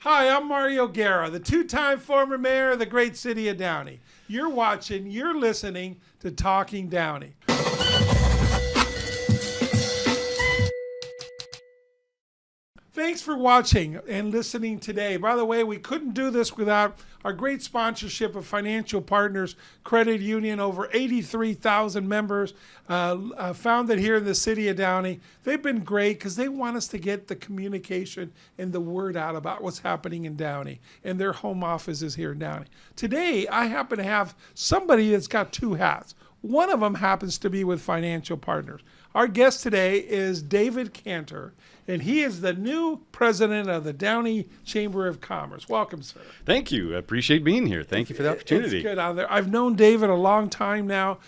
Hi, I'm Mario Guerra, the two-time former mayor of the great city of Downey. You're listening to Talking Downey. Thanks for watching and listening today. By the way, we couldn't do this without our great sponsorship of Financial Partners Credit Union, over 83,000 members, founded here in the city of Downey. They've been great because they want us to get the communication and the word out about what's happening in Downey, and their home office is here in Downey. Today, I happen to have somebody that's got two hats. One of them happens to be with Financial Partners. Our guest today is David Kantar, and he is the new president of the Downey Chamber of Commerce. Welcome, sir. Thank you. I appreciate being here. Thank you for the opportunity. It's good out there. I've known David a long time now.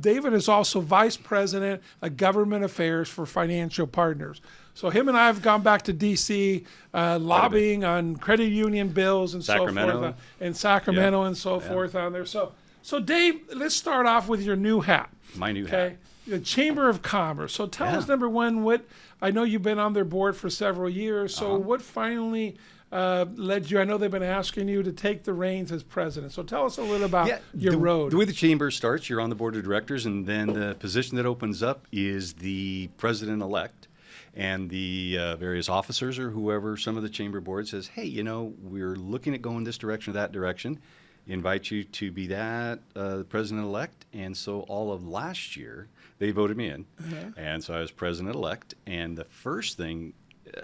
David is also vice president of government affairs for Financial Partners. So him and I have gone back to D.C. Lobbying on credit union bills and so forth, and Sacramento and so forth on there. So Dave, let's start off with your new hat. My new hat. The Chamber of Commerce. So tell us, number one, what I know you've been on their board for several years. So what finally led you? I know they've been asking you to take the reins as president. So tell us a little about your road. The way the chamber starts, you're on the board of directors, and then the position that opens up is the president-elect. And the various officers or whoever, some of the chamber board says, hey, you know, we're looking at going this direction or that direction. Invite you to be that president-elect. And so all of last year, they voted me in. And so I was president-elect. And the first thing,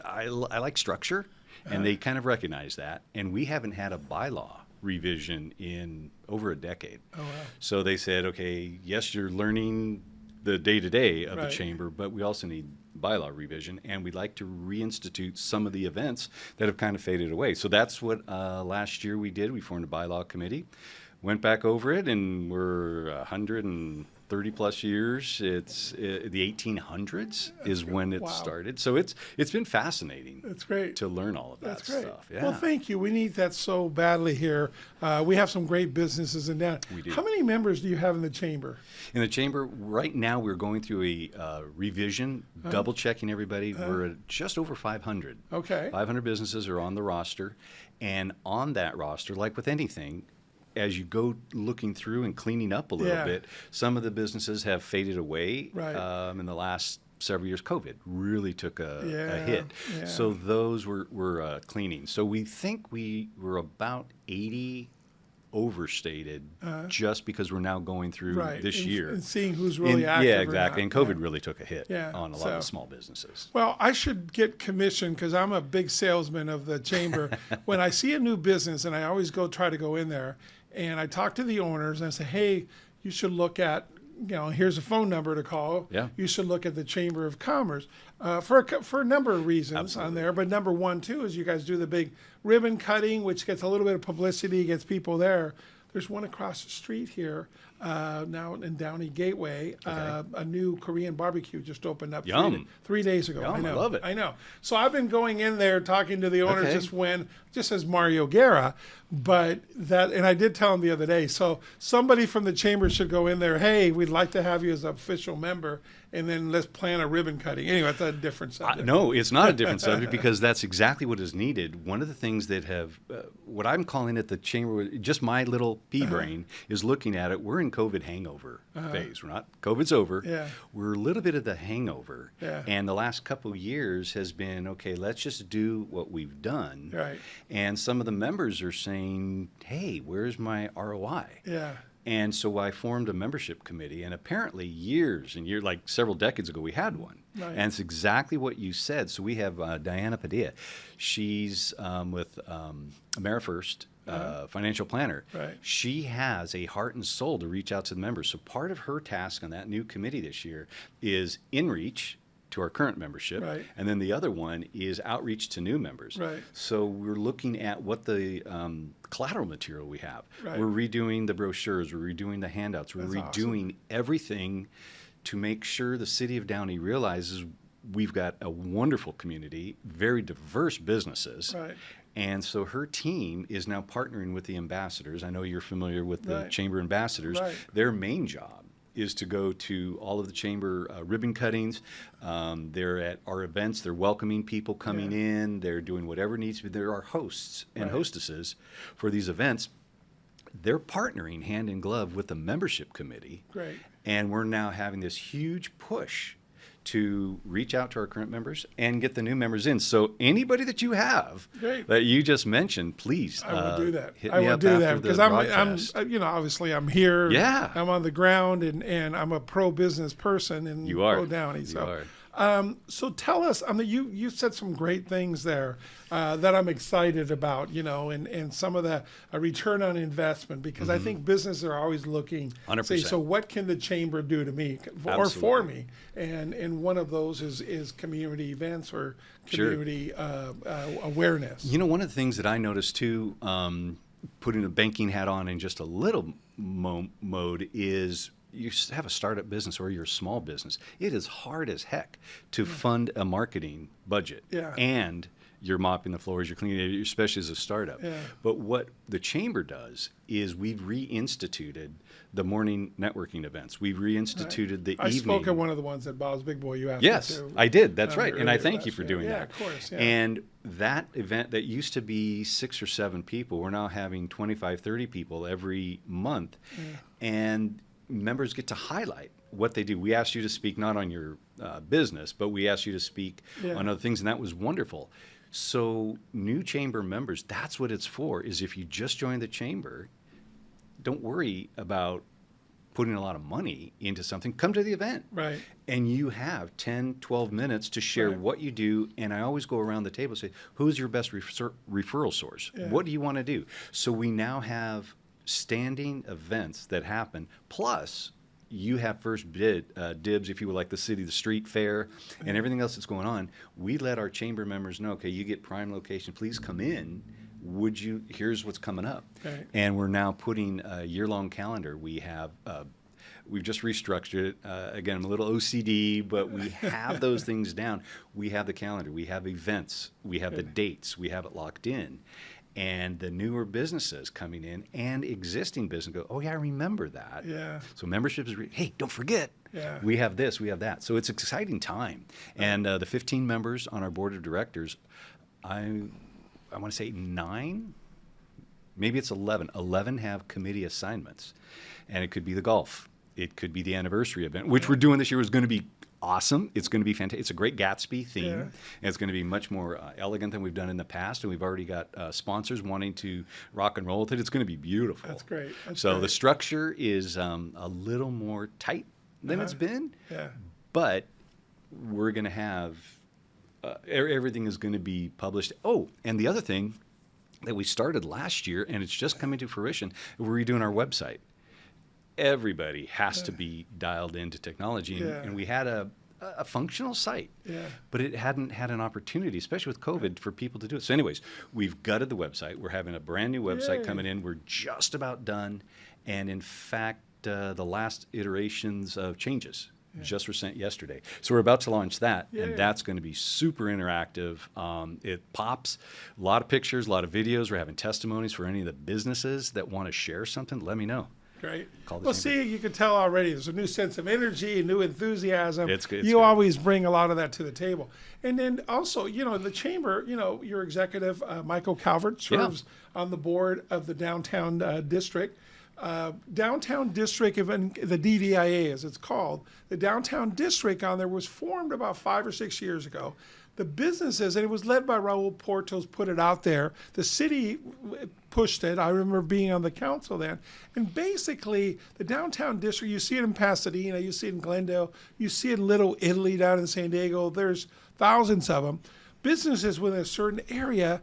I like structure, and they kind of recognize that. And we haven't had a bylaw revision in over a decade. Oh, wow. So they said, okay, yes, you're learning the day-to-day of the chamber, but we also need bylaw revision, and we'd like to reinstitute some of the events that have kind of faded away. So that's what last year we did. We formed a bylaw committee, went back over it, and we're 130 plus years. It's the 1800s is when it started. So it's been fascinating. That's great to learn all of that stuff. Yeah. Well, thank you. We need that so badly here. We have some great businesses in that. We do. How many members do you have in the chamber? In the chamber right now, we're going through a revision, double checking everybody. We're at just over 500. Okay. 500 businesses are on the roster, and on that roster, like with anything, as you go looking through and cleaning up a little bit, some of the businesses have faded away in the last several years. COVID really took a hit. Yeah. So those were cleaning. So we think we were about 80 overstated just because we're now going through this year. And seeing who's really active. Yeah, exactly. And COVID really took a hit on a lot of small businesses. Well, I should get commission because I'm a big salesman of the chamber. When I see a new business, and I always try to go in there, and I talk to the owners and I say, hey, you should look at, here's a phone number to call. Yeah. You should look at the Chamber of Commerce for a number of reasons on there. But number one, too, is you guys do the big ribbon cutting, which gets a little bit of publicity, gets people there. There's one across the street here now in Downey Gateway. A new Korean barbecue just opened up 3 days ago. Yum, I love it. I know. So I've been going in there talking to the owners just as Mario Guerra. But and I did tell him the other day, so somebody from the chamber should go in there, hey, we'd like to have you as an official member, and then let's plan a ribbon cutting. Anyway, that's a different subject. No, it's not a different subject because that's exactly what is needed. One of the things that have, what I'm calling it the chamber, just my little pea brain, is looking at it. We're in COVID hangover phase. We're not, COVID's over. Yeah. We're a little bit of the hangover. Yeah. And the last couple of years has been, okay, let's just do what we've done. Right. And some of the members are saying, hey, where's my ROI? Yeah. And so I formed a membership committee, and apparently years and years, like several decades ago, we had one. Right. And it's exactly what you said. So we have Diana Padilla. She's with AmeriFirst, financial planner. Right. She has a heart and soul to reach out to the members. So part of her task on that new committee this year is inReach to our current membership, and then the other one is outreach to new members. Right. So we're looking at what the collateral material we have. Right. We're redoing the brochures, we're redoing the handouts, we're redoing everything to make sure the city of Downey realizes we've got a wonderful community, very diverse businesses. Right. And so her team is now partnering with the ambassadors. I know you're familiar with the chamber ambassadors. Right. Their main job is to go to all of the chamber ribbon cuttings. They're at our events. They're welcoming people coming in. They're doing whatever needs to be. There are hosts and hostesses for these events. They're partnering hand in glove with the membership committee. Great. And we're now having this huge push to reach out to our current members and get the new members in. So anybody that you have that you just mentioned, please I will do that. hit I me will up do after that the because broadcast. I'm obviously I'm here. Yeah. I'm on the ground and I'm a pro business person and You are. pro Downey. You So, are. So tell us. I mean, you said some great things there that I'm excited about. And some of the return on investment because I think businesses are always looking. 100%. Say, so what can the chamber do to me or for me? And one of those is community events or community awareness. One of the things that I noticed too, putting a banking hat on in just a little mode is you have a startup business or you're a small business. It is hard as heck to fund a marketing budget. Yeah. And you're mopping the floors, you're cleaning it, especially as a startup. Yeah. But what the chamber does is we've reinstituted the morning networking events. We've reinstituted the I evening. spoke at one of the ones at Bob's Big Boy. You asked Yes, me to. I did. That's right. And I earlier thank you last for year. doing Yeah, that. of course. Yeah. And that event that used to be 6 or 7 people, we're now having 25, 30 people every month. And members get to highlight what they do. We asked you to speak not on your business, but we asked you to speak on other things, and that was wonderful. So new chamber members, that's what it's for, is if you just joined the chamber, don't worry about putting a lot of money into something. Come to the event. Right. And you have 10, 12 minutes to share what you do. And I always go around the table and say, who's your best referral source? Yeah. What do you want to do? So we now have standing events that happen. Plus, you have first dibs, if you would, like the city, the street fair, and everything else that's going on. We let our chamber members know, okay, you get prime location. Please come in. Here's what's coming up. Right. And we're now putting a year-long calendar. We've just restructured it. Again, I'm a little OCD, but we have those things down. We have the calendar. We have events. We have the dates. We have it locked in. And the newer businesses coming in and existing business go, oh, yeah, I remember that. Yeah. So membership is, hey, don't forget. Yeah. We have this, we have that. So it's an exciting time. And the 15 members on our board of directors, I want to say 9, maybe it's 11. 11 have committee assignments. And it could be the golf. It could be the anniversary event, which we're doing this year is going to be awesome. It's going to be fantastic. It's a great Gatsby theme. And it's going to be much more elegant than we've done in the past. And we've already got sponsors wanting to rock and roll with it. It's going to be beautiful. That's great. The structure is a little more tight than it's been. Yeah. But we're going to have everything is going to be published. Oh, and the other thing that we started last year, and it's just coming to fruition, we're redoing our website. Everybody has to be dialed into technology, and we had a functional site, but it hadn't had an opportunity, especially with COVID, for people to do it. So anyways, we've gutted the website. We're having a brand new website coming in. We're just about done. And in fact, the last iterations of changes just were sent yesterday. So we're about to launch that, and that's going to be super interactive. It pops, a lot of pictures, a lot of videos. We're having testimonies for any of the businesses that want to share something. Let me know. Great. Call the Well, chamber. see, you can tell already there's a new sense of energy, a new enthusiasm. It's good. You always bring a lot of that to the table. And then also, the chamber, your executive, Michael Calvert, serves on the board of the downtown district. Downtown district, even the DDIA as it's called, the downtown district on there was formed about 5 or 6 years ago. The businesses, and it was led by Raul Portos, put it out there. The city pushed it. I remember being on the council then. And basically, the downtown district, you see it in Pasadena, you see it in Glendale, you see it in Little Italy down in San Diego. There's thousands of them. Businesses within a certain area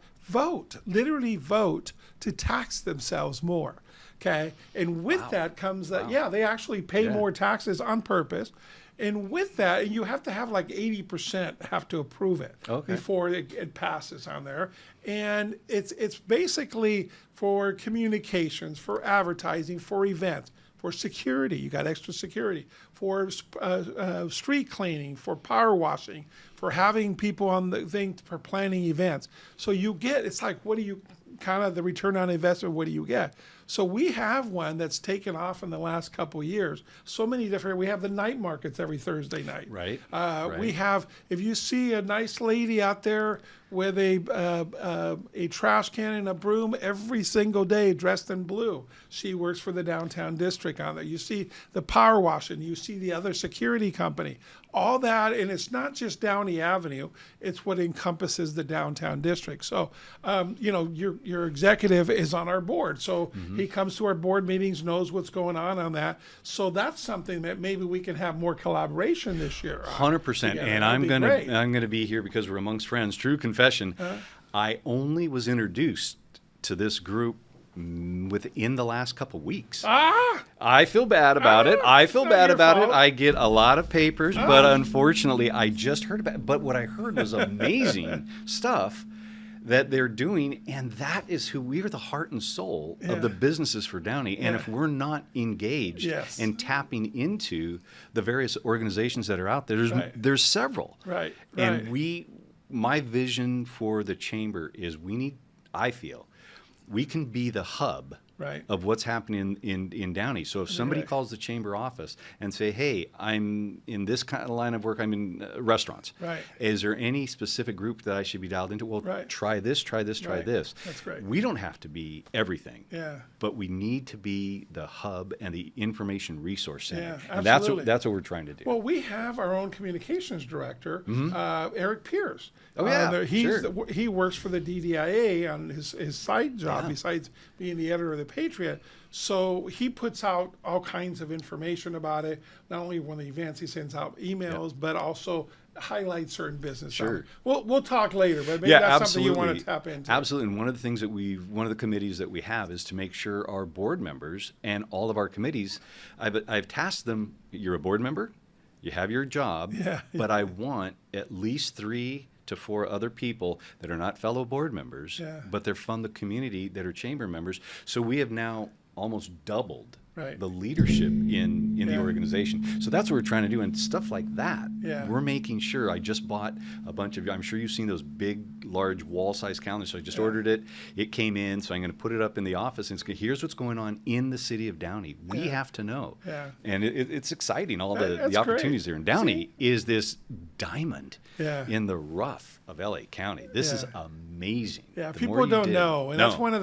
literally vote to tax themselves more. Okay, and with that comes that, they actually pay more taxes on purpose. And with that, you have to have like 80% have to approve it before it passes on there. And it's basically for communications, for advertising, for events, for security. You got extra security, for street cleaning, for power washing, for having people on the thing for planning events. So it's like, what do you kind of the return on investment. What do you get? So we have one that's taken off in the last couple of years. So many different. We have the night markets every Thursday night. Right. We have. If you see a nice lady out there with a trash can and a broom every single day, dressed in blue, she works for the downtown district on there. You see the power washing. You see the other security company. All that, and it's not just Downey Avenue. It's what encompasses the downtown district. So, your executive is on our board. So he comes to our board meetings, knows what's going on that. So that's something that maybe we can have more collaboration this year. 100%. And I'm gonna be here because we're amongst friends. True confession. I only was introduced to this group within the last couple weeks. I feel bad about it. I feel bad about it. I get a lot of papers, but unfortunately, I just heard about it. But what I heard was amazing stuff that they're doing, and that is who we are, the heart and soul of the businesses for Downey. And if we're not engaged and tapping into the various organizations that are out there, there's several. And my vision for the chamber is I feel, we can be the hub of what's happening in Downey. So if somebody calls the chamber office and say, hey, I'm in this kind of line of work, I'm in restaurants. Is there any specific group that I should be dialed into? Well, try this, try this, try this. That's great. We don't have to be everything. But we need to be the hub and the information resource center. And that's what we're trying to do. Well, we have our own communications director, Eric Pierce. He works for the DDIA on his side job besides being the editor of the Patriot. So he puts out all kinds of information about it. Not only when the events, he sends out emails, but also highlights certain business. We'll talk later, but maybe that's something you want to tap into. Absolutely. And one of the things one of the committees that we have is to make sure our board members and all of our committees, I've tasked them, you're a board member, you have your job, but I want at least 3 to 4 other people that are not fellow board members, but they're from the community that are chamber members. So we have now almost doubled the leadership in the organization. So that's what we're trying to do. And stuff like that, we're making sure. I just bought a bunch of, I'm sure you've seen those big, large wall-sized calendars. So I just ordered it. It came in. So I'm going to put it up in the office. And here's what's going on in the city of Downey. We have to know. And it's exciting, all the opportunities there. And Downey is this diamond in the rough of LA County. This is amazing. People don't know. And that's one of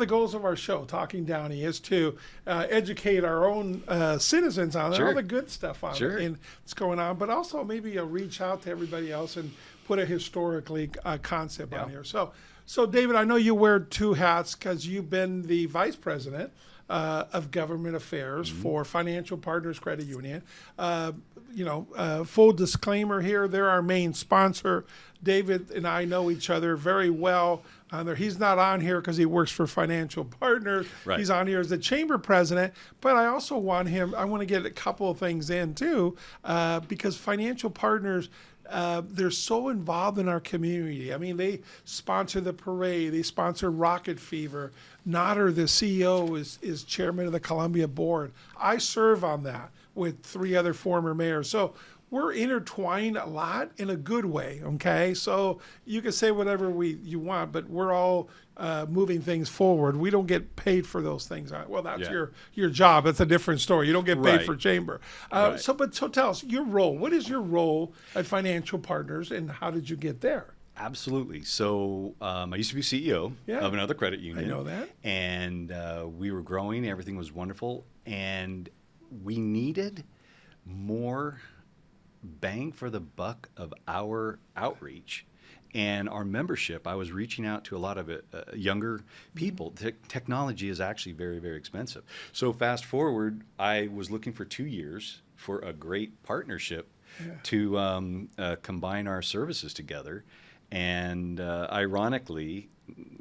the goals of our show, Talking Downey, is to educate our own citizens on all the good stuff on it and what's going on, but also maybe reach out to everybody else and put a historically concept on here. So David, I know you wear 2 hats because you've been the vice president of government affairs for Financial Partners Credit Union. Full disclaimer here, they're our main sponsor. David and I know each other very well. He's not on here because he works for Financial Partners. He's on here as the chamber president. But I also want to get a couple of things in too, because Financial Partners, they're so involved in our community. I mean, they sponsor the parade. They sponsor Rocket Fever. Notter, the CEO, is chairman of the Columbia board. I serve on that with 3 other former mayors. So we're intertwined a lot in a good way, okay? So you can say whatever you want, but we're all moving things forward. We don't get paid for those things. Well, that's your job. That's a different story. You don't get paid for chamber. So tell us your role. What is your role at Financial Partners, and how did you get there? Absolutely. So I used to be CEO of another credit union. I know that. And we were growing. Everything was wonderful. And we needed more bang for the buck of our outreach and our membership. I was reaching out to a lot of younger people. Technology is actually very, very expensive. So fast forward, I was looking for 2 years for a great partnership to combine our services together. And ironically,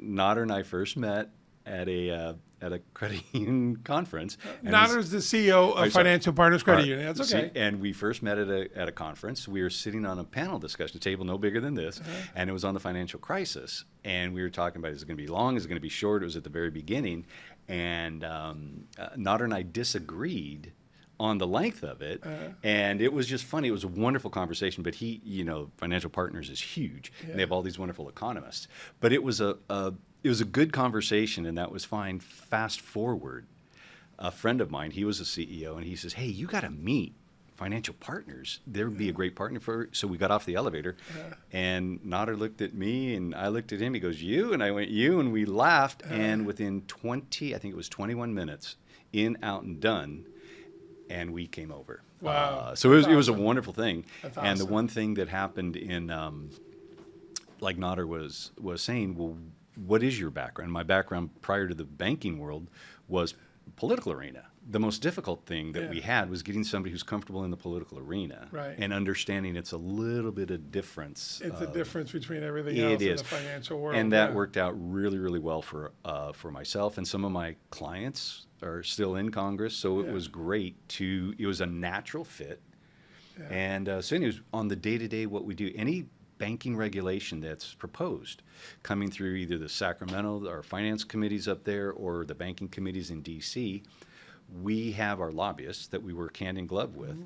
Notter and I first met at a credit union conference. Notter's the CEO of Financial Partners Credit Union. That's okay. And we first met at a conference. We were sitting on a panel discussion table, no bigger than this, and it was on the financial crisis. And we were talking about, is it going to be long? Is it going to be short? It was at the very beginning. And Notter and I disagreed on the length of it, and it was just funny. It was a wonderful conversation, but Financial Partners is huge, and they have all these wonderful economists. But it was it was a good conversation, and that was fine. Fast forward, a friend of mine, he was a CEO, and he says, "Hey, you got to meet financial partners. There would be a great partner for." So we got off the elevator, and Nader looked at me, and I looked at him. He goes, "You?" And I went, "You?" And we laughed. And within 21 minutes, in, out, and done, and we came over. Wow. So it was a wonderful thing. That's And the awesome. one thing that happened in, like Nader was saying, well, what is your background? My background prior to the banking world was political arena. The most difficult thing that we had was getting somebody who's comfortable in the political arena Right. and understanding it's a little bit of difference. It's a difference between everything It else in is. the financial world. And that worked out really, really well for myself, and some of my clients are still in Congress, so it was great it was a natural fit. Yeah. And so anyways, on the day-to-day what we do, any banking regulation that's proposed coming through either the Sacramento, our finance committees up there, or the banking committees in DC, we have our lobbyists that we work hand in glove with,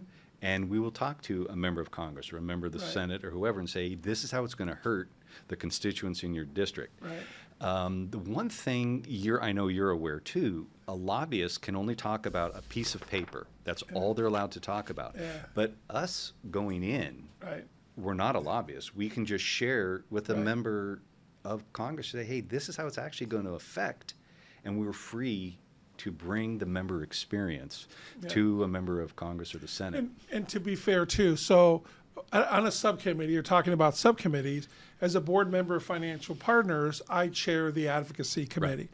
and we will talk to a member of Congress or a member of the Senate or whoever and say, this is how it's going to hurt the constituents in your district. Right. The one thing I know you're aware too, a lobbyist can only talk about a piece of paper. That's all they're allowed to talk about. Yeah. But us going in, Right. we're not a lobbyist. We can just share with a member of Congress, say, hey, this is how it's actually going to affect, and we're free to bring the member experience to a member of Congress or the Senate. And to be fair, too, so on a subcommittee, you're talking about subcommittees. As a board member of Financial Partners, I chair the advocacy committee.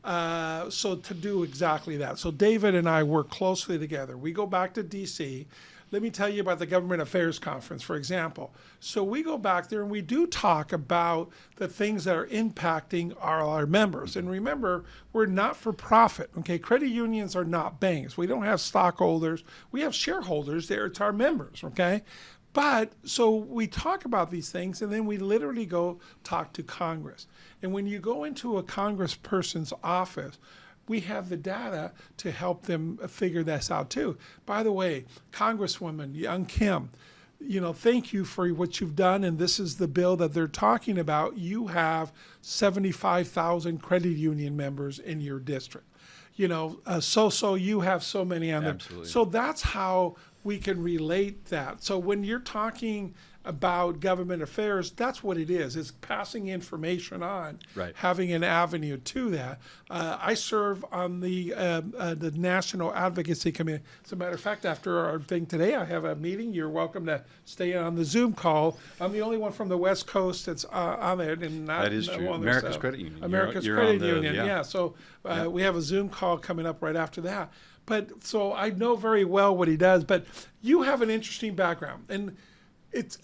So to do exactly that. So David and I work closely together. We go back to D.C. Let me tell you about the Government Affairs Conference, for example. So we go back there and we do talk about the things that are impacting our members. And remember, we're not for profit, okay? Credit unions are not banks. We don't have stockholders. We have shareholders there. It's our members, okay? But so we talk about these things and then we literally go talk to Congress. And when you go into a congressperson's office, we have the data to help them figure this out too. By the way, Congresswoman Young Kim, thank you for what you've done, and this is the bill that they're talking about. You have 75,000 credit union members in your district. You have so many on there. Absolutely. So that's how we can relate that. So when you're talking about government affairs, that's what it is. It's passing information on, having an avenue to that. I serve on the National Advocacy Committee. As a matter of fact, after our thing today, I have a meeting. You're welcome to stay on the Zoom call. I'm the only one from the West Coast that's on there. And not that is true. America's Credit Union. America's You're Credit on the- Union, yeah. So we have a Zoom call coming up right after that. But so I know very well what he does. But you have an interesting background. And it's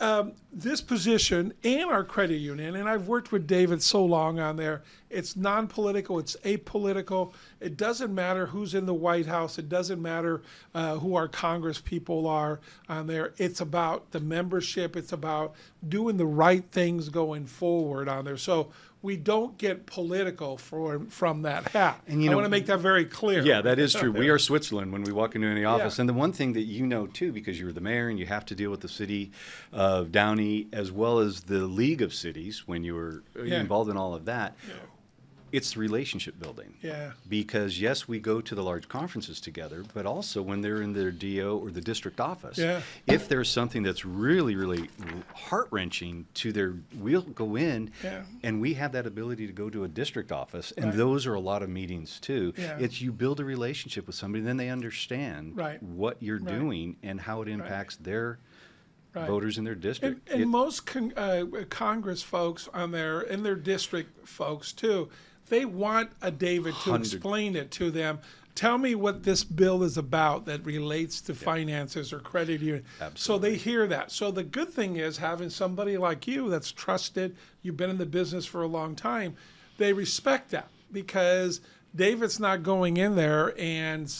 this position and our credit union, and I've worked with David so long on there, it's non-political, it's apolitical. It doesn't matter who's in the White House. It doesn't matter who our Congress people are on there. It's about the membership. It's about doing the right things going forward on there. So we don't get political from that hat. And I want to make that very clear. Yeah, that is true. We are Switzerland when we walk into any office. Yeah. And the one thing that you know, too, because you're the mayor and you have to deal with the city of Downey as well as the League of Cities when you were involved in all of that, it's relationship building. Yeah. Because, yes, we go to the large conferences together, but also when they're in their DO or the district office, if there's something that's really, really heart-wrenching to their, we'll go in, and we have that ability to go to a district office, and those are a lot of meetings, too. Yeah. It's you build a relationship with somebody, then they understand what you're doing and how it impacts their voters in their district. And most Congress folks on there, in their district folks, too, they want a David to explain it to them. Tell me what this bill is about that relates to finances or credit union. So they hear that. So the good thing is having somebody like you that's trusted, you've been in the business for a long time, they respect that because David's not going in there and,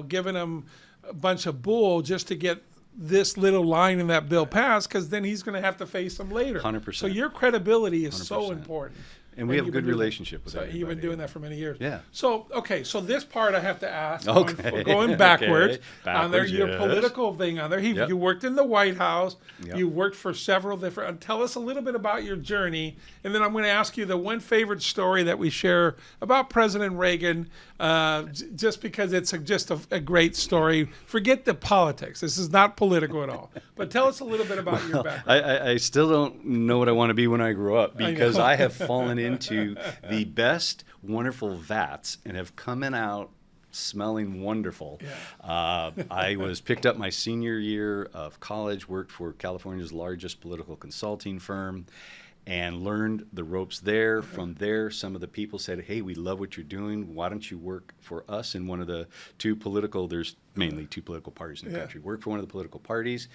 giving them a bunch of bull just to get this little line in that bill passed, because then he's going to have to face them later. 100%. So your credibility is 100%. so important. And we have a you've good been doing that- relationship with So everybody. you've been doing that for many years. Yeah. So, okay, so this part I have to ask. Okay. Going backwards. Okay. On there, Backwards, your yes. political thing on there. Yep. You worked in the White House. Yep. You worked for several different. Tell us a little bit about your journey, and then I'm going to ask you the one favorite story that we share about President Reagan, just because it's just a great story. Forget the politics. This is not political at all. But tell us a little bit about your background. I still don't know what I want to be when I grow up, because know. I have fallen into the best wonderful vats and have coming out smelling wonderful. Yeah. I was picked up my senior year of college, worked for California's largest political consulting firm, and learned the ropes there. From there, some of the people said, hey, we love what you're doing. Why don't you work for us in one of the there's mainly two political parties in the country. Work for one of the political parties.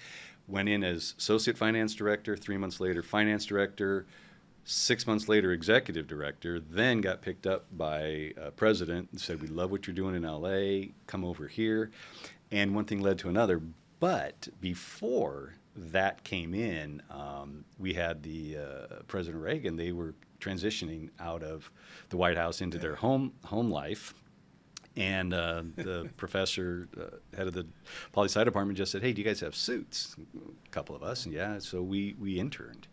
Went in as associate finance director, 3 months later, finance director, 6 months later, executive director, then got picked up by president and said, we love what you're doing in LA, come over here. And one thing led to another. But before that came in, we had the President Reagan. They were transitioning out of the White House into their home life. And the professor, head of the poli-sci department, just said, hey, do you guys have suits? A couple of us. And yeah, so we interned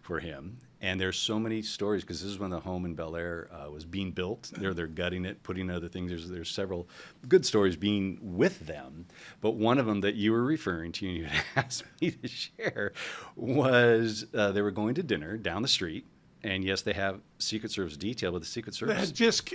for him. And there's so many stories, because this is when the home in Bel Air was being built. They're gutting it, putting other things. There's several good stories being with them. But one of them that you were referring to and you had asked me to share was they were going to dinner down the street. And yes, they have Secret Service detail, but the Secret Service...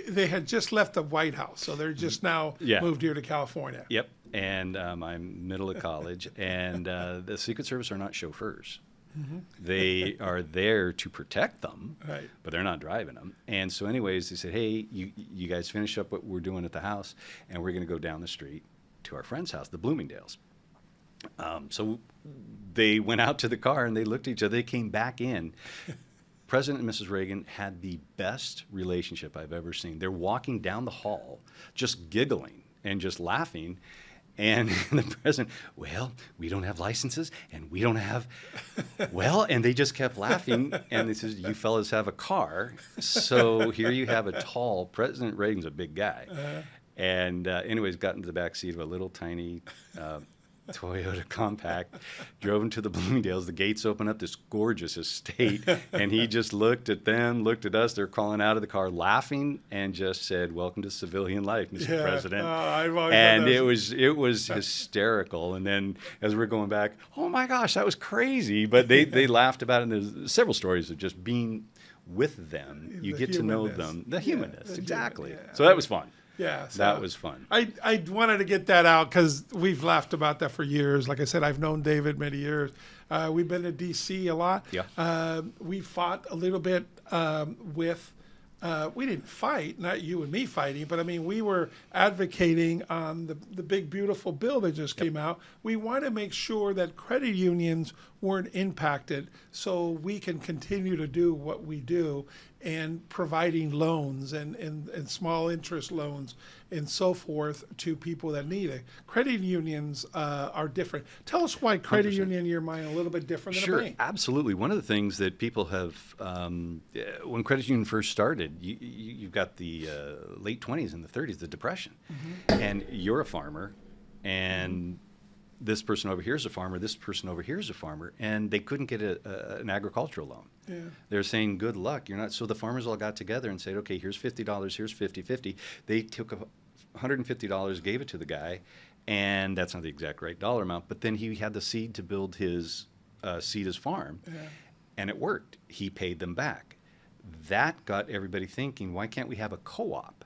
They had just left the White House, so they're just now moved here to California. Yep. And I'm middle of college. And the Secret Service are not chauffeurs. Mm-hmm. They are there to protect them, right, but they're not driving them. And so anyways, they said, hey, you guys finish up what we're doing at the house, and we're going to go down the street to our friend's house, the Bloomingdales. So they went out to the car, and they looked at each other. They came back in. President and Mrs. Reagan had the best relationship I've ever seen. They're walking down the hall, just giggling and just laughing. And the president, well, we don't have licenses, and we don't have, and they just kept laughing. And they said, you fellas have a car. So here you have a tall, President Reagan's a big guy. And anyways, got into the back seat of a little tiny Toyota Compact, drove into the Bloomingdales. The gates open up, this gorgeous estate, and he just looked at them, looked at us. They're crawling out of the car, laughing, and just said, "Welcome to civilian life, Mr. President." And it was hysterical. And then as we're going back, oh my gosh, that was crazy. But they laughed about it. And there's several stories of just being with them. You get to know them, the humanness, exactly. So that was fun. Yeah, so that was fun. I wanted to get that out because we've laughed about that for years. Like I said, I've known David many years. We've been to D.C. a lot. Yeah. We fought a little bit with. We didn't fight, not you and me fighting, but I mean, we were advocating on the big, beautiful bill that just came out. We want to make sure that credit unions weren't impacted so we can continue to do what we do and providing loans and small interest loans and so forth to people that need it. Credit unions are different. Tell us why credit 100%. Union, in your mind, a little bit different than Sure, a bank. absolutely. One of the things that people have, when credit union first started, you've got the late 20s and the 30s, the Depression, and you're a farmer, and this person over here is a farmer, this person over here is a farmer, and they couldn't get an agricultural loan. Yeah. They're saying, good luck, you're not. So the farmers all got together and said, okay, here's $50, here's $50. They took $150, gave it to the guy, and that's not the exact right dollar amount, but then he had the seed to build his farm, and it worked. He paid them back. That got everybody thinking, why can't we have a co-op?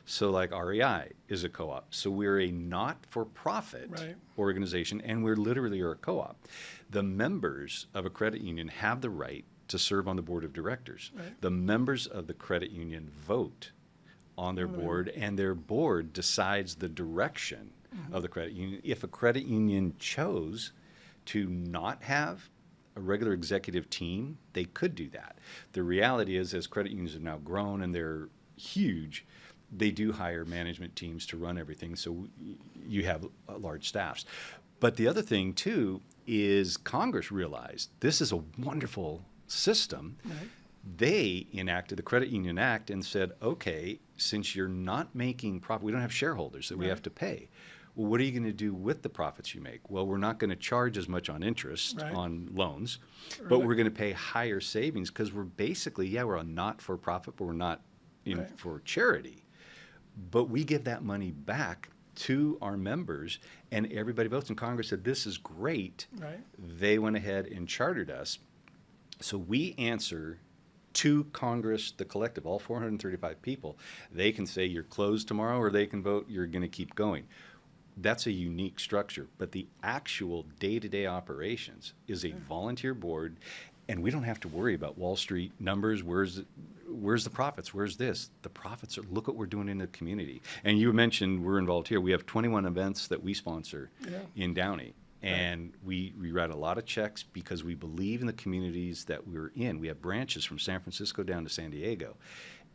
So like REI is a co-op. So we're a not-for-profit organization, and we're literally a co-op. The members of a credit union have the right to serve on the board of directors. The members of the credit union vote on their board, and their board decides the direction of the credit union. If a credit union chose to not have a regular executive team, they could do that. The reality is, as credit unions have now grown and they're huge, they do hire management teams to run everything, so you have large staffs. But the other thing, too, is Congress realized this is a wonderful system. They enacted the Credit Union Act and said, okay, since you're not making profit, we don't have shareholders that we have to pay. Well, what are you going to do with the profits you make? Well, we're not going to charge as much on interest on loans, but we're going to pay higher savings because we're basically, we're a not-for-profit, but we're not in for charity. But we give that money back to our members, and everybody votes. And Congress said, this is great. They went ahead and chartered us. So we answer to Congress, the collective, all 435 people. They can say you're closed tomorrow, or they can vote you're going to keep going. That's a unique structure. But the actual day-to-day operations is a volunteer board, and we don't have to worry about Wall Street numbers. Where's the profits? Where's this? The profits are, look what we're doing in the community. And you mentioned we're involved here. We have 21 events that we sponsor in Downey. And we write a lot of checks because we believe in the communities that we're in. We have branches from San Francisco down to San Diego.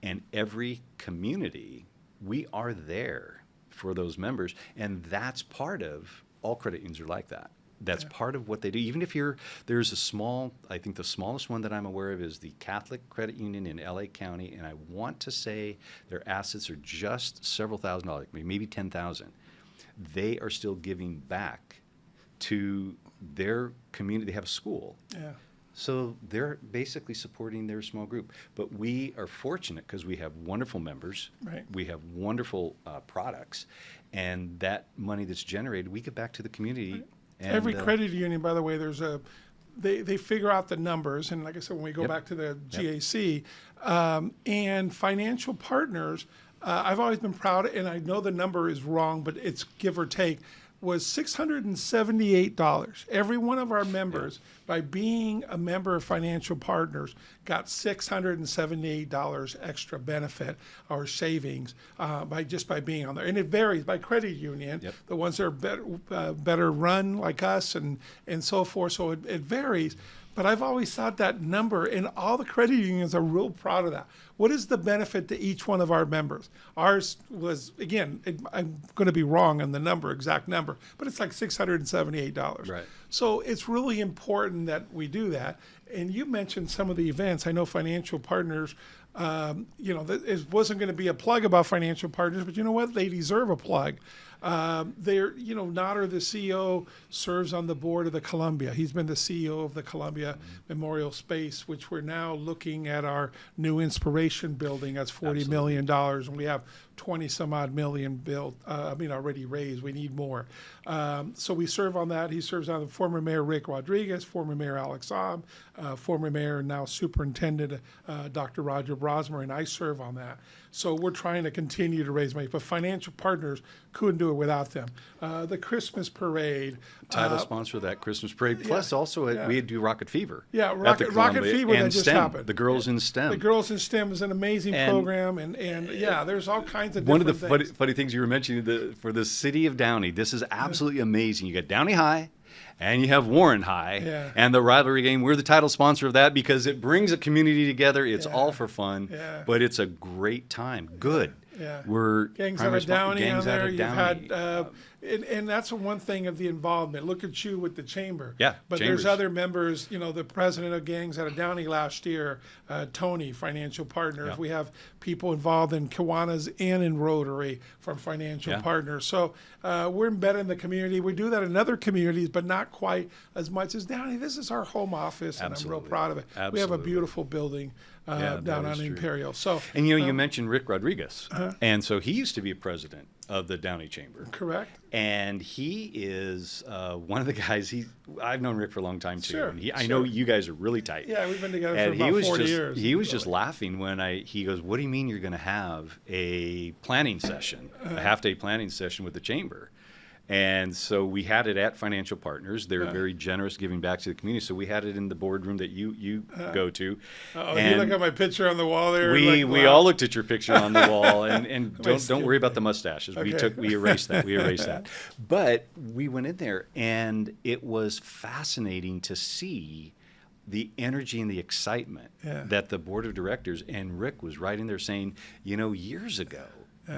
And every community, we are there for those members. And that's part of, all credit unions are like that. That's part of what they do. Even if there's a small, I think the smallest one that I'm aware of is the Catholic Credit Union in LA County. And I want to say their assets are just several $1,000s, maybe 10,000. They are still giving back to their community. They have a school. So they're basically supporting their small group. But we are fortunate because we have wonderful members. We have wonderful products. And that money that's generated, we give back to the community. And, every credit union, by the way, they figure out the numbers. And like I said, when we go back to the GAC, and financial partners, I've always been proud, and I know the number is wrong, but it's give or take, was $678. Every one of our members, by being a member of Financial Partners, got $678 extra benefit or savings by being on there. And it varies by credit union. The ones that are better run like us and so forth. So it varies. But I've always thought that number, and all the credit unions are real proud of that. What is the benefit to each one of our members? Ours was, again, I'm going to be wrong on the exact number, but it's like $678. So it's really important that we do that. And you mentioned some of the events. I know Financial Partners, it wasn't going to be a plug about Financial Partners, but you know what? They deserve a plug. Nader, the CEO, serves on the board of the Columbia. He's been the CEO of the Columbia Memorial Space, which we're now looking at our new Inspiration building. That's $40 million, and we have 20 some odd million built, already raised. We need more. So we serve on that. He serves on the former Mayor Rick Rodriguez, former Mayor Alex Saab, former Mayor and now Superintendent Dr. Roger Brosmer, and I serve on that. So we're trying to continue to raise money, but Financial Partners couldn't do it without them. The Christmas parade. Title sponsor of that Christmas parade. Plus also we do Rocket Fever. Rocket Fever that just STEM, happened. The Girls in STEM. The Girls in STEM is an amazing program, and there's all kinds of different things. One of the funny things you were mentioning, for the city of Downey, this is absolutely amazing. You got Downey High, and you have Warren High, and the rivalry game. We're the title sponsor of that because it brings a community together. It's all for fun, but it's a great time. Good. We're Gangs Out of Downey on there. You've had, and that's one thing of the involvement. Look at you with the chamber. But there's other members. The president of Gangs Out of Downey last year, Tony, Financial Partners. We have people involved in Kiwanis and in Rotary from Financial Partners. So we're embedded in the community. We do that in other communities, but not quite as much as Downey. This is our home office, and I'm real proud of it. We have a beautiful building down on Imperial. So, and you mentioned Rick Rodriguez, and so he used to be a president of the Downey Chamber. Correct. And he is one of the guys. I've known Rick for a long time too. Sure. And I know you guys are really tight. Yeah, we've been together for about 40 years. He was just laughing when he goes, "What do you mean you're going to have a planning session, a half-day planning session with the chamber?" And so we had it at Financial Partners. They're very generous giving back to the community. So we had it in the boardroom that you go to. And you look at my picture on the wall there. We all looked at your picture on the wall, and don't worry about the mustaches. Okay. We erased that. But we went in there, and it was fascinating to see the energy and the excitement that the board of directors and Rick was right in there saying, years ago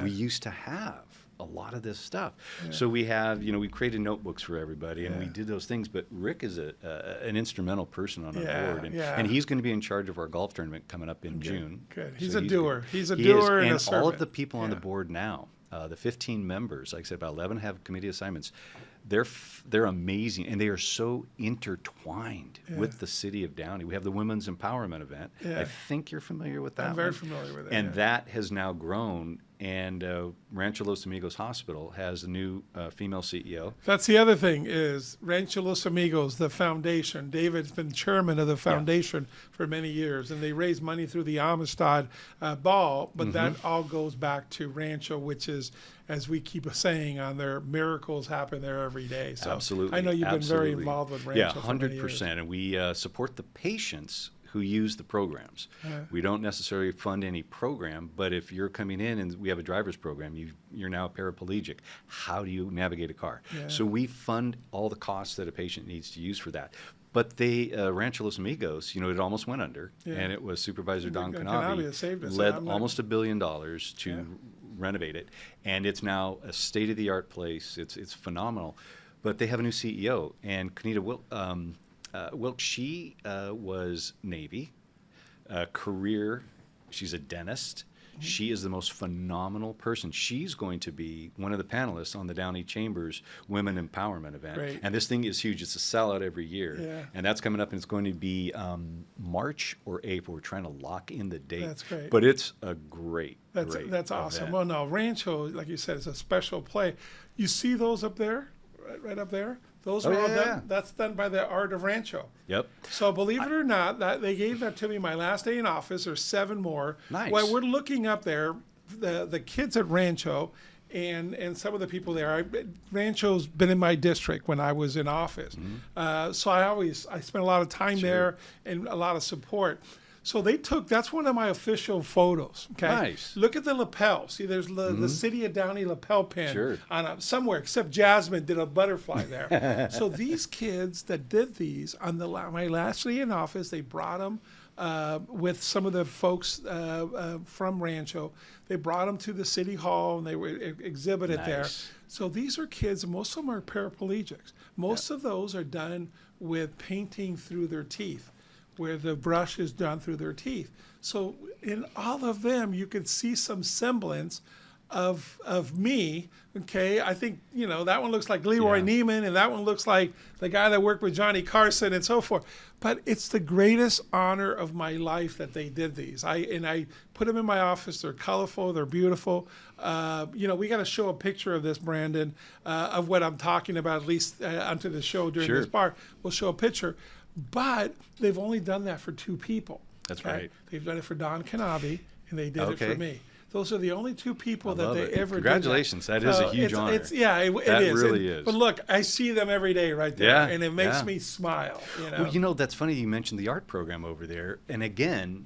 we used to have a lot of this stuff. So we have, we created notebooks for everybody, and we did those things. But Rick is an instrumental person on our board, and he's going to be in charge of our golf tournament coming up in June. Good. He's So a doer. He's a he doer is. and a And servant. all of the people on the board now, the 15 members, like I said, about 11 have committee assignments. They're amazing, and they are so intertwined with the city of Downey. We have the Women's Empowerment event. I think you're familiar with that. I'm very familiar with it. And that has now grown. And Rancho Los Amigos Hospital has a new female CEO. That's the other thing is Rancho Los Amigos, the foundation. David's been chairman of the foundation for many years, and they raise money through the Amistad Ball, but that all goes back to Rancho, which is, as we keep saying on there, miracles happen there every day. So Absolutely. I know you've been very Absolutely. involved with Rancho. Yeah, for many years. 100%. And we support the patients who use the programs. We don't necessarily fund any program, but if you're coming in and we have a driver's program, you're now a paraplegic. How do you navigate a car? So we fund all the costs that a patient needs to use for that. But they, Rancho Los Amigos, it almost went under, and it was Supervisor Don Canavi saved us. led almost $1 billion to renovate it, and it's now a state-of-the-art place. It's phenomenal. But they have a new CEO, and Kanita Wilk, she was Navy, career. She's a dentist. She is the most phenomenal person. She's going to be one of the panelists on the Downey Chambers Women Empowerment event. Great. And this thing is huge. It's a sellout every year. Yeah. And that's coming up, and it's going to be March or April. We're trying to lock in the date. That's great. But it's a great That's awesome. event. Well, no, Rancho, like you said, is a special play. You see those up there, right up there? Those are all done. That's done by the Art of Rancho. Yep. So believe it or not, that they gave that to me my last day in office. There's 7 more. Nice. Well, we're looking up there, the kids at Rancho, and some of the people there. Rancho's been in my district when I was in office, so I spent a lot of time there and a lot of support. So that's one of my official photos. Okay. Nice. Look at the lapel. See, there's the City of Downey lapel pin on somewhere, except Jasmine did a butterfly there. So these kids that did these on my last day in office, they brought them with some of the folks from Rancho. They brought them to the city hall and they were exhibited there. So these are kids. Most of them are paraplegics. Most of those are done with painting through their teeth, where the brush is done through their teeth. So in all of them, you could see some semblance of me. Okay, I think that one looks like Leroy Neiman, and that one looks like the guy that worked with Johnny Carson and so forth. But it's the greatest honor of my life that they did these. I put them in my office. They're colorful. They're beautiful. We got to show a picture of this, Brandon, of what I'm talking about, at least onto the show during this part. We'll show a picture. But they've only done that for 2 people. That's right. They've done it for Don Canavi, and they did it for me. Those are the only 2 people that they ever Congratulations. did. That is a huge honor. It is. That really is. But look, I see them every day right there, and it makes me smile. Well, that's funny you mentioned the art program over there. And again,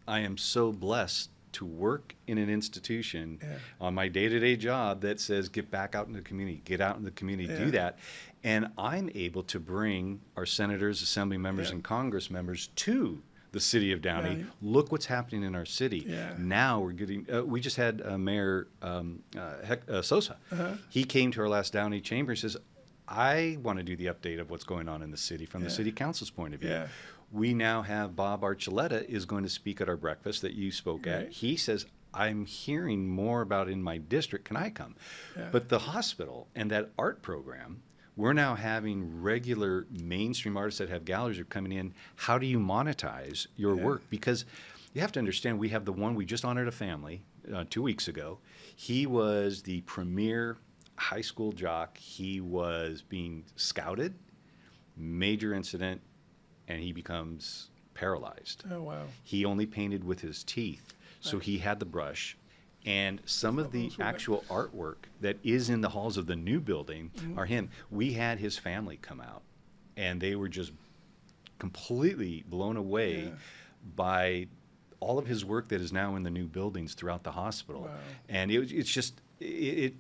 I am so blessed to work in an institution on my day-to-day job that says get back out in the community, get out in the community, do that. And I'm able to bring our senators, assembly members, and Congress members to the city of Downey. Look what's happening in our city. Now we're getting, we just had Mayor Sosa. He came to our last Downey chamber and says, I want to do the update of what's going on in the city from the city council's point of view. We now have Bob Archuleta is going to speak at our breakfast that you spoke at. He says, I'm hearing more about in my district. Can I come? But the hospital and that art program, we're now having regular mainstream artists that have galleries are coming in. How do you monetize your work? Because you have to understand, we have the one, we just honored a family 2 weeks ago. He was the premier high school jock. He was being scouted, major incident, and he becomes paralyzed. Oh, wow. He only painted with his teeth. So he had the brush. And some of the actual artwork that is in the halls of the new building are him. We had his family come out, and they were just completely blown away by all of his work that is now in the new buildings throughout the hospital. Wow. And it's just, it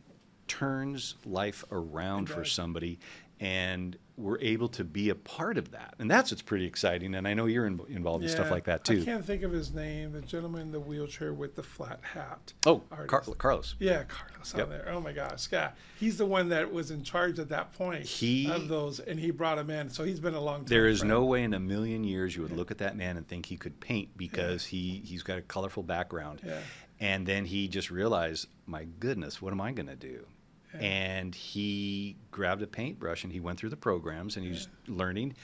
turns life around for somebody. and we're able to be a part of that. And that's what's pretty exciting. And I know you're involved in stuff like that too. I can't think of his name, the gentleman in the wheelchair with the flat hat. Oh, artist. Carlos. Yeah, Carlos on there. Oh my gosh, yeah. He's the one that was in charge at that point of those, and he brought him in. So he's been a long time. There is no way in a million years you would look at that man and think he could paint, because he's got a colorful background. Yeah. And then he just realized, my goodness, what am I going to do? Yeah. And he grabbed a paintbrush and he went through the programs, and he's learning.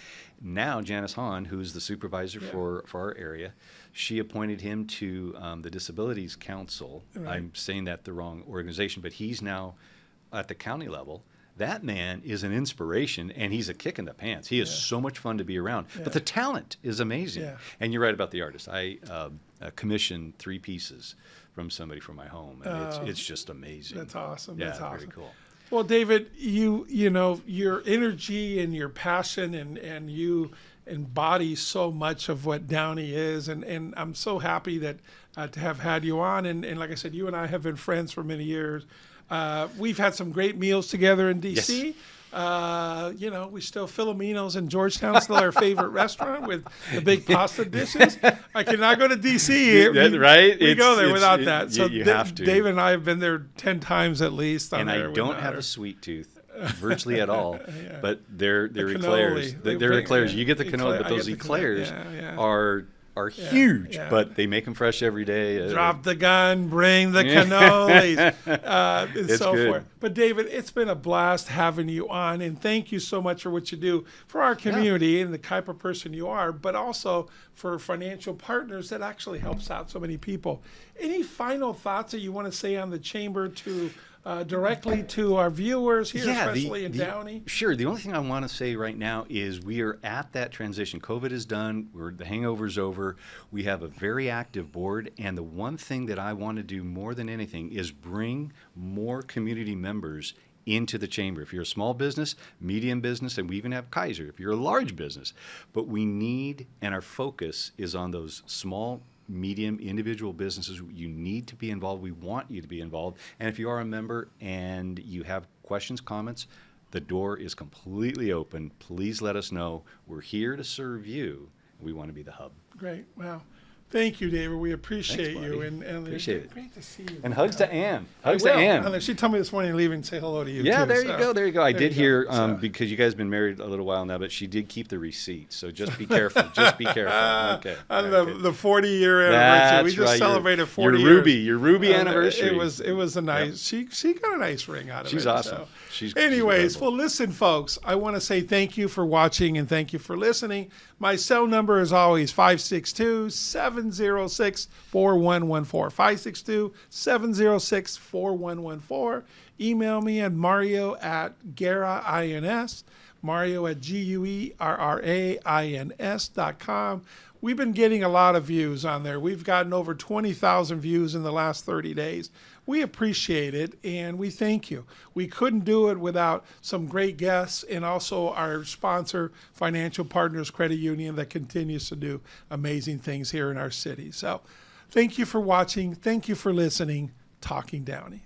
Now Janice Hahn, who's the supervisor for our area, she appointed him to the Disabilities Council. Right. I'm saying that the wrong organization, but he's now at the county level. That man is an inspiration, and he's a kick in the pants. He is so much fun to be around. But the talent is amazing. Yeah. And you're right about the artist. I commissioned 3 pieces from somebody from my home, and it's just amazing. That's awesome. Yeah, that's awesome. Very cool. Well, David, you know your energy and your passion, and you embody so much of what Downey is, and I'm so happy that to have had you on. And like I said, you and I have been friends for many years. We've had some great meals together in D.C. Yes. We still Filomeno's in Georgetown, still our favorite restaurant with the big pasta dishes. I cannot go to D.C. Right? We go there without that. So you have to. David and I have been there 10 times at least. And I don't have a sweet tooth. Virtually at all, but they're eclairs. They're eclairs. You get the cannoli, but those eclairs are huge, but they make them fresh every day. Drop the gun, bring the cannolis, and so good. forth. But David, it's been a blast having you on, and thank you so much for what you do for our community and the type of person you are, but also for financial partners that actually helps out so many people. Any final thoughts that you want to say on the chamber to directly to our viewers here, especially in Downey? Sure. The only thing I want to say right now is we are at that transition. COVID is done. The hangover's over. We have a very active board. And the one thing that I want to do more than anything is bring more community members into the chamber. If you're a small business, medium business, and we even have Kaiser, if you're a large business. But we need, and our focus is on those small, medium individual businesses. You need to be involved. We want you to be involved. And if you are a member and you have questions, comments, the door is completely open. Please let us know. We're here to serve you. We want to be the hub. Great. Wow. Thank you, David. We appreciate you. And appreciate it. Great to see you. And hugs to Ann. Hugs to Ann. She told me this morning leaving to say hello to you. Yeah, too, there you go. There you go. I did hear, because you guys have been married a little while now, but she did keep the receipt. So just be careful. Just be careful. Okay. On the 40-year anniversary. We just celebrated 40 years. Your Ruby anniversary. It was a nice, she got a nice ring out of it. She's awesome. So. She's well, listen, folks, I want to say thank you for watching and thank you for listening. My cell number is always 562-706-4114. 562-706-4114. Email me at mario@guerrains, mario@guerrains.com. We've been getting a lot of views on there. We've gotten over 20,000 views in the last 30 days. We appreciate it, and we thank you. We couldn't do it without some great guests and also our sponsor, Financial Partners Credit Union, that continues to do amazing things here in our city. So thank you for watching. Thank you for listening. Talking Downey.